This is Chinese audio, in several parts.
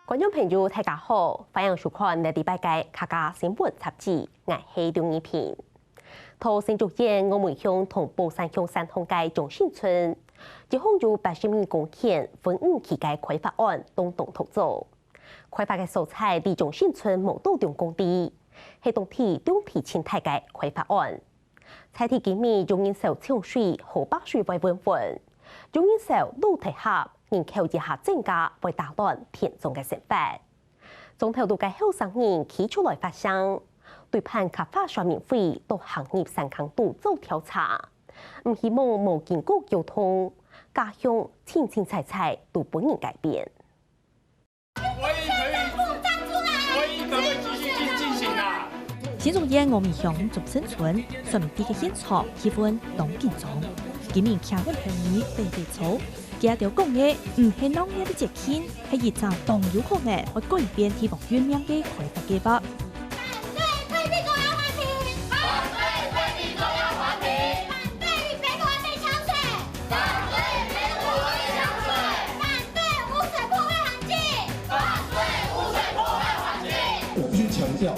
观众朋友，大家好，欢迎收看《礼拜嘅客家新闻杂志》，我是张一平。同新竹县我们乡同宝山乡三通街中心村，一共有80名公顷分5期嘅开发案动土造，开发嘅素材离中心村无到2公里，系当地中体生态嘅开发案。采地基面用人手抢水和把水为稳稳，用人手路堤下。人口一下增加，为打乱田种嘅生活。中头度嘅后生人企出来发声，对判开发商免费到行业健康度做调查，唔希望无经过沟通，家乡清清彩彩都本人改变。新竹县峨眉乡中生村上面地嘅现场气氛当紧张，几名客运朋友被吵。佢條講嘅唔係農業嘅節慶，係一場當有可能會改變地方醞釀嘅開發計劃。反對退避國有環評，反對退避國有環評，反對北部被搶水，反對北部被搶水，反對污水破壞環境，反對污水破壞環境。我必須強調，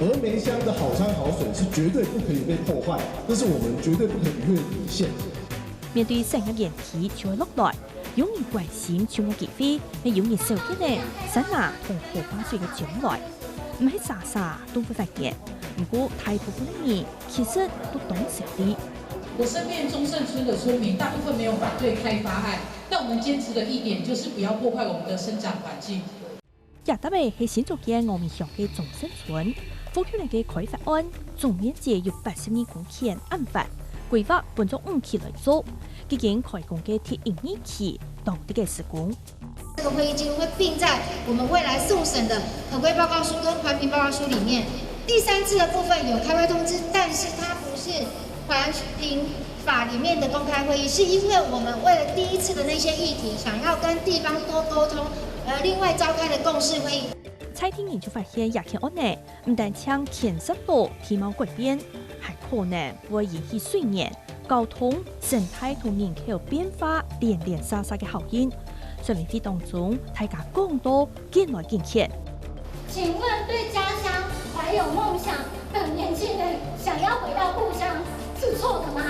峨眉鄉的好山好水是絕對不可以被破壞，這是我們絕對不可以逾越的底線。面對成個議題就會落來，有人關心像嘅機會，係有人受嘅呢山拿同河巴水嘅將來，唔係傻傻都會發現。不過大部分嘅人其實都懂小理。我身邊中勝村的村民大部分沒有反對開發案，但我們堅持的一點就是不要破壞我們的生長環境。也特別係新竹縣峨眉鄉嘅中勝村，發出嚟嘅開發案總面積有82公頃案發。規劃分作5期來做，已經開工嘅第1期當地嘅施工。這個會議記錄會併在我們未來送審的合規報告書跟環評報告書裡面。第3次的部分有開會通知，但是它不是環評法裡面的公開會議，是因為我們為了第1次的那些議題，想要跟地方多溝通，而另外召開的共識會議。採聽研究發現，亞慶案內唔但將填實路體貌改變，還可能會引起水源、交通、生態同人口變化連連沙沙嘅效應。說明會當中，大家更多見來見去。請問對家鄉懷有夢想的年輕人，想要回到故鄉是錯的嗎？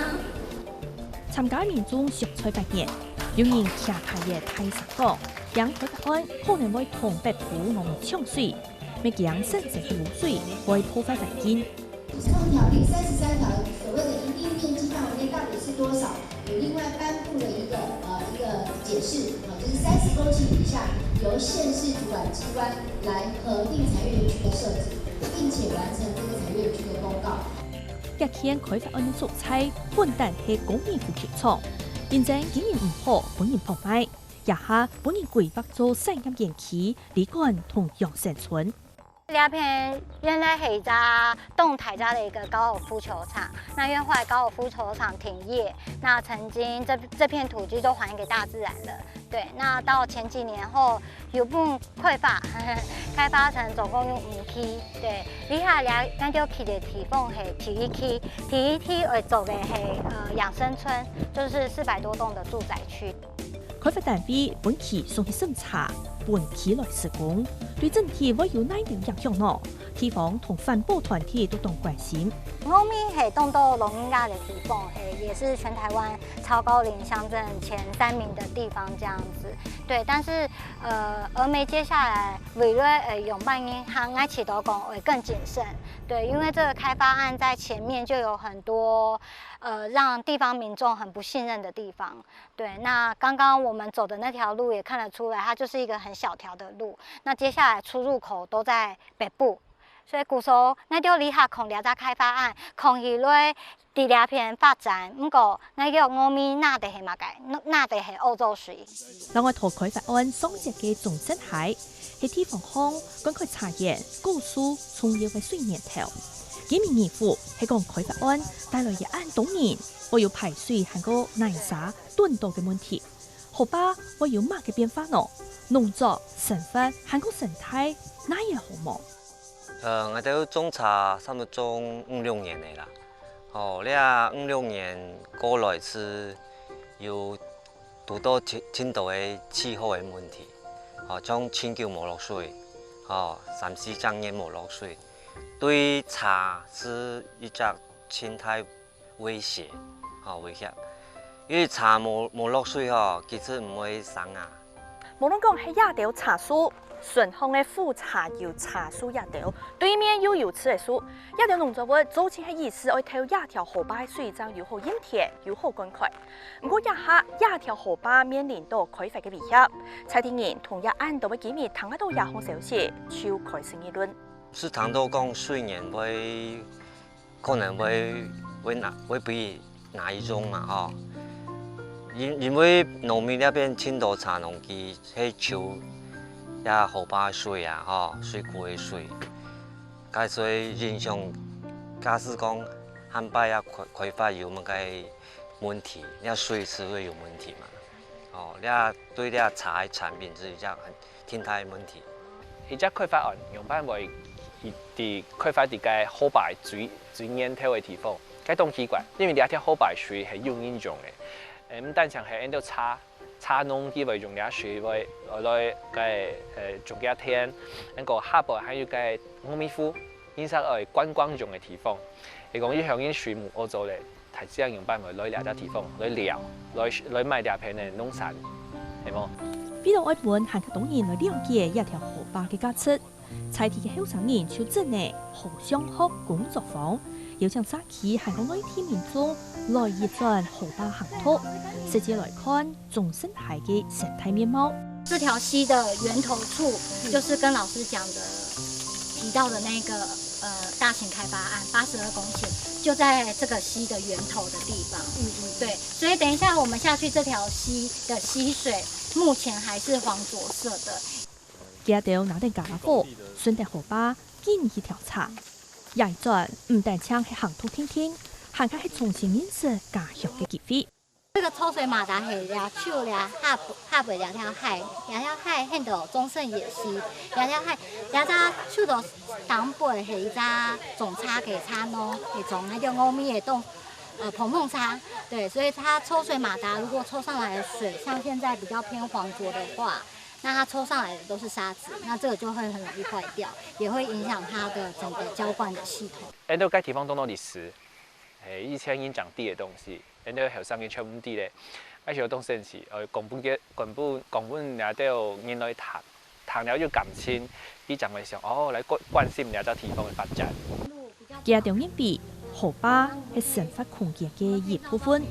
參加民眾上菜發現，有人騎太嘅太實講。將開發案可能會同北部農民搶水，未將生成嘅污水會破壞環境。土地條例33條所謂的一定面積範圍內到底是多少？有另外頒布了一個解釋，就是30公頃以下由縣市主管機關來核定產業園區的設置，並且完成這個產業園區的公告。日前開發案嘅素材本單係工業副設廠，現正經營唔好，本人破壞。也下本人規劃做產業園區，李幹同楊成村。這片原來是一個東台家的一個高爾夫球場，那因為後來高爾夫球場停業，那曾經這片土地都還給大自然了。對，那到前幾年後有部開發，開發成總共有5期。對，以下咱就起的地方是第1期，第1期會走的是養生村，就是400多棟的住宅區。開發單位本期送去審查，本期來施工，對整體會有哪樣影響呢？地方同環保團體都當關心。峨眉是東都龍應該的地方，也是全台灣超高齡鄉鎮前3名的地方，這樣子。對，但是峨眉接下來為了用辦銀行愛啟動工會更謹慎。對，因為這個開發案在前面就有很多讓地方民眾很不信任的地方。對，那剛剛我們走的那條路也看得出來，它就是一個很小條的路。那接下來出入口都在北部。所以據說，咱就立下空兩隻開發案，空起來第2片發展，不過咱叫峨眉那地係乜嘅？那地係歐洲水。另外，同開發案雙節嘅中生態，喺地方巷公開查驗高速重要嘅水源頭。幾名議府係講開發案帶來1萬多年，會有排水和個泥沙斷道嘅問題。河壩會有乜嘅變化呢？農作、生活和個生態哪樣好冇？我哋種茶差不多種5-6年嘅啦。你啊5-6年過來是有遇到青島嘅氣候嘅問題。將千橋冇落水，3、4張年冇落水，對茶是一隻生態威脅，威脅。因為茶冇落水其實唔會生啊。無論講係亞條茶樹，順豐嘅富茶油茶樹亞條，對面又有吃嘅樹，亞條農作物早前係意思愛透亞條河壩水質又好鹽甜又好乾快。不過亞下亞條河壩面臨到開發嘅威脅，蔡天然同亞安度嘅幾面談到亞紅消息，就開始議論。是談到講水源會可能會比哪一種嘛因為農民那邊青島茶農機係抽呀河壩水啊，水庫嘅水，所以影響假使講旱敗呀開發有乜嘅問題，你水是會有問題嘛？你對你茶嘅產品是一個很天大嘅問題。而家開發案用辦為啲開發啲嘅河壩最源頭嘅地方，該當奇怪，因為呢條河壩水係有影響嘅。唔單淨係按照茶農機為用啲水來種幾天，一個下邊還有個糯米湖，因為係觀光用嘅地方。你講呢向啲水務我做咧，係只能用辦為來兩笪地方來聊，來賣啲片嘅農產，係冇？為了愛本韓國當然來了解一條河壩嘅價值，在地嘅後生人就真係互相學工作坊。有將沙期韓國愛天民眾來移轉河壩行土，實際來看總生態嘅生態面貌。這條溪的源頭處，就是跟老師講的提到的那個大型開發案82公頃，就在這個溪的源頭的地方。對，所以等一下我們下去這條溪的溪水，目前還是黃濁色的。見到那啲架火，順帶河壩建一條茶。也轉唔單止係行土天天，還係重新認識家鄉嘅機會。這個抽水馬達係倆手倆下背兩條海喺度中盛野溪，兩條海手度東背係一隻種茶嘅茶農，係種那個歐米嘅種蓬茶。對，所以它抽水馬達如果抽上來的水，像現在比較偏黃濁的話，那它抽上來的都是沙子，那這個就會很容易壞掉，也會影響它的整個澆灌的系統。按照該地方當到歷史，以前演講啲嘅東西，按照後生嘅全部啲咧，嗰時候當陣時，根本也都有人來談了就感情，啲就會想來關心呢個地方嘅發展。加上因為河壩係生活空間嘅一部分，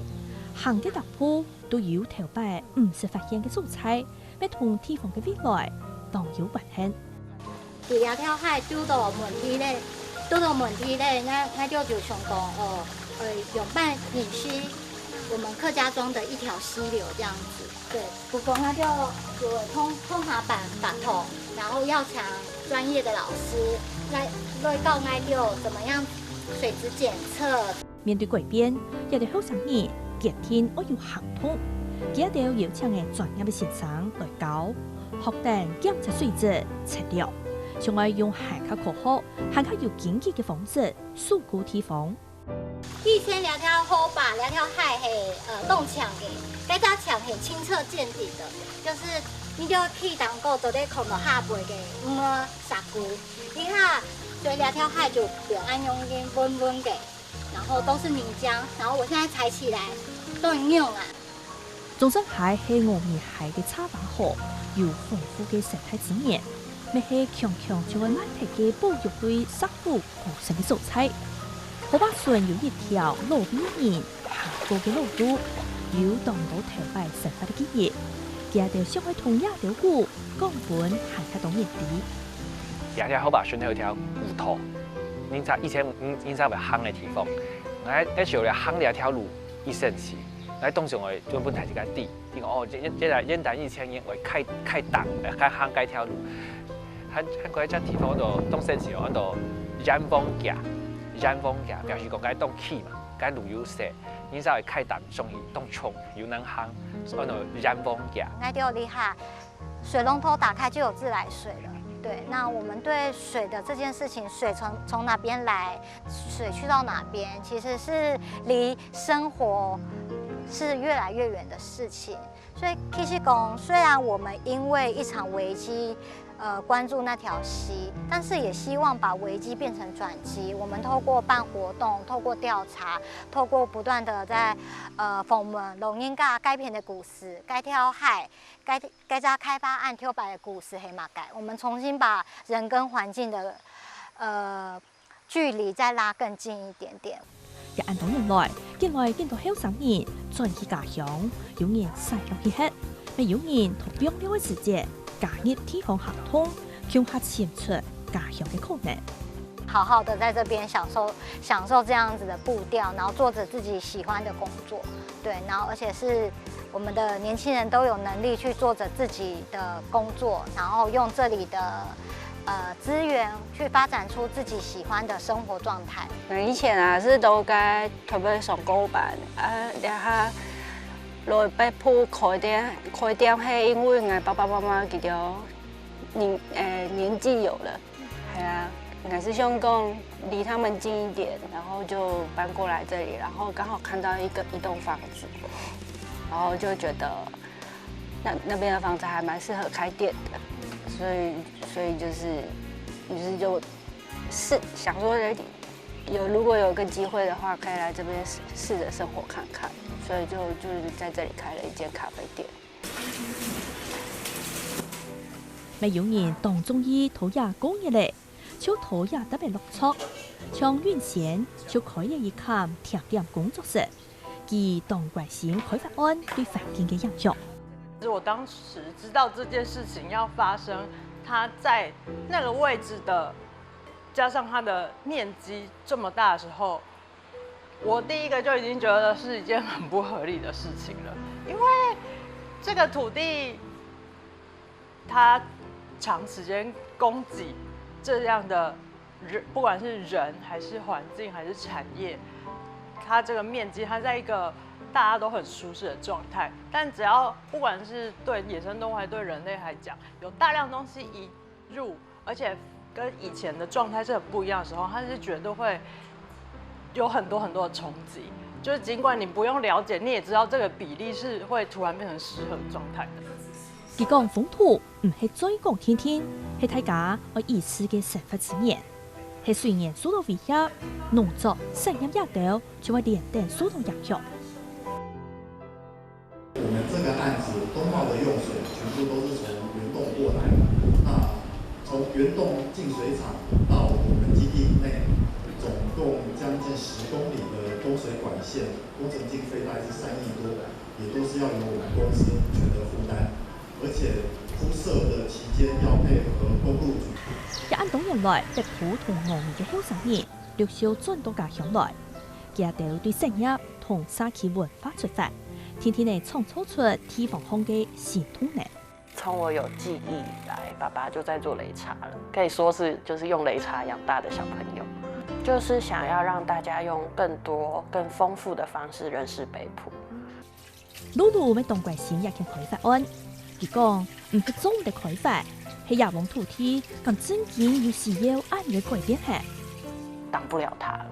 行啲特鋪都有頭擺唔是發現嘅素材。要同地方嘅未來當有關係。第二條海遇到問題咧，那就想講用辦引溪我們客家莊的一條溪流這樣子。對，不過那就通下板頭，然後要請專業的老師來教那就怎麼樣水質檢測。面對改變，有啲後生人隔天我要行通。幾條邀請嘅專業嘅先生來教，學定檢測水質材料，從而用更加科學、更加有經驗嘅方式疏導地方。以前兩條河壩、兩條海係洞牆嘅，嗰條牆係清澈見底的，就是你就去當個都得看到下背嘅沙菇，你看，所以兩條海就表暗用嘅溫溫嘅，然後都是泥漿，然後我現在踩起來都很硬啊。總生態係峨眉海嘅茶花河，有豐富嘅生態資源，咪係強將個難題嘅保育對沙湖構成嘅素材。河壩上有一條路邊人行過嘅路路，有當到頭擺生活嘅記憶，加條相愛同亞條故江本行下當熱啲。亞條河壩上有條古道，你知以前為行嘅地方，那時候咧行呢條路一生起。喺當時我哋做本題時間啲現代以前為開檔開行該條路，喺嗰一隻地方度當時時候喺度染坊架，表示講該當起嘛，該路有細，然之後開檔中意當衝有能行，喺度染坊架。那就厲害，水龍頭打開就有自來水了。對，那我們對水的這件事情，水從哪邊來，水去到哪邊，其實是離生活是越來越遠的事情，所以其实讲，虽然我们因为一场危机，关注那条溪，但是也希望把危机变成转机。我们透过办活动，透过调查，透过不断的在访问龙应甲该片的故事，该条海。该家开发案挑白的故事黑马改，我们重新把人跟环境的距离再拉更近一点点。也按多年来，近来見到後生人轉去家鄉，有人曬落去黑，咪有人同冰了嘅時節，加入地方合通，強下潛出家鄉嘅可能。好好的在这边享受这样子的步调，然后做着自己喜欢的工作，对，然后而且是我们的年轻人都有能力去做着自己的工作，然后用这里的资源去发展出自己喜欢的生活状态。以前啊是都该特别上高班然后落北埔开店，係因為我爸爸媽媽佢哋年紀有了，係啊。还是想讲离他们近一点，然后就搬过来这里，然后刚好看到一栋房子，然后就觉得那边的房子还蛮适合开店的，所以就是想说如果有个机会的话，可以来这边试着生活看看，所以就是在这里开了一间咖啡店。咪有人當中醫土也工業嚟。小土也特別落錯，像原先就開了一間甜點工作室，以當關心開發案對環境嘅影響。我當時知道這件事情要發生，它在那個位置的，加上它的面積這麼大的時候，我第一個就已經覺得是一件很不合理的事情了，因為這個土地，它長時間供給。这样的人，不管是人还是环境还是产业，它这个面积，它在一个大家都很舒适的状态。但只要不管是对野生动物还是对人类来讲，有大量东西移入，而且跟以前的状态是很不一样的时候，它是绝对会有很多的冲击。就是尽管你不用了解，你也知道这个比例是会突然变成失衡状態的。佢講風土唔係再講天天，係大家我意思嘅生活經驗。係雖然受到威脅，農作產業也都就會連帶受到影響。我們這個案子東茂的用水全部都是從原洞過來，那從原洞進水廠到我們基地內，總共將近10公里的供水管線，工程經費大概是3億多，也都是要由我們公司全額負擔。而且鋪設的期間要配合公路局。一按多年來，別府同農業嘅後生人陸續轉到家鄉來，佢哋對產業同社區文化出發，天天嚟創造出地方鄉嘅新動能。從我有記憶以來，爸爸就在做擂茶了，可以說是就是用擂茶養大的小朋友，就是想要讓大家用更多、更豐富的方式認識北埔。陸路咪當關心也見開發案。佢講唔係總的開發，係亞望土地咁真經有需要按嘅改變係擋不了它了，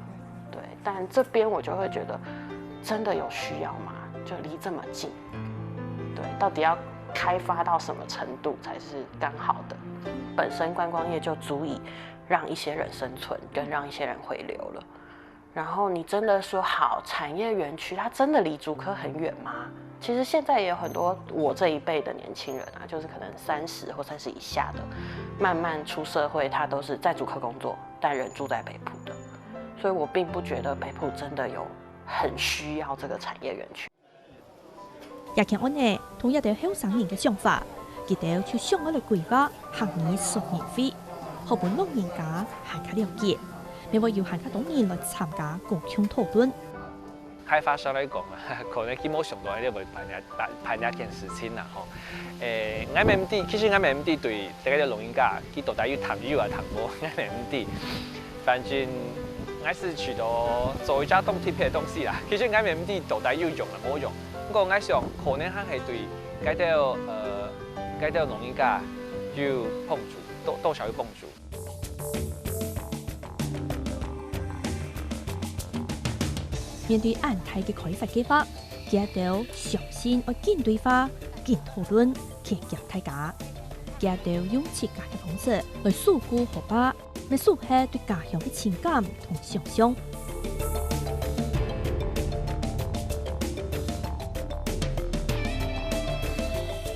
對。但這邊我就會覺得，真的有需要嗎？就離這麼近，對，到底要開發到什麼程度才是剛好的？本身觀光業就足以讓一些人生存，跟讓一些人回流了。然後你真的說好產業園區，它真的離竹科很遠嗎？其實現在也有很多我這一輩的年輕人啊，就是可能30或30以下的，慢慢出社會，他都是在竹科工作，但人住在北埔的。所以我並不覺得北埔真的有很需要這個產業園區。也見安呢，同一啲後生人嘅想法，佢哋就想我嚟規劃行業10年費，好本老人家行下了解，未話要行下當年來參加共同討論。開發商來講啊，可能基本上都係會辦一件事情啦吼。MMD 其實 MMD 對大家啲老人家，佢到底要談與啊談無 MMD，反正我是去到做一家動貼嘅東西啦。其實 MMD 到底要用啊冇用，不過我想可能係對嗰啲老人家要幫助，多少要幫助。面對安泰嘅開發計劃，佢哋相信我見對化，见讨论，企业大家，家都用自家嘅方式来诉苦河巴，来抒发对家乡嘅情感同想象。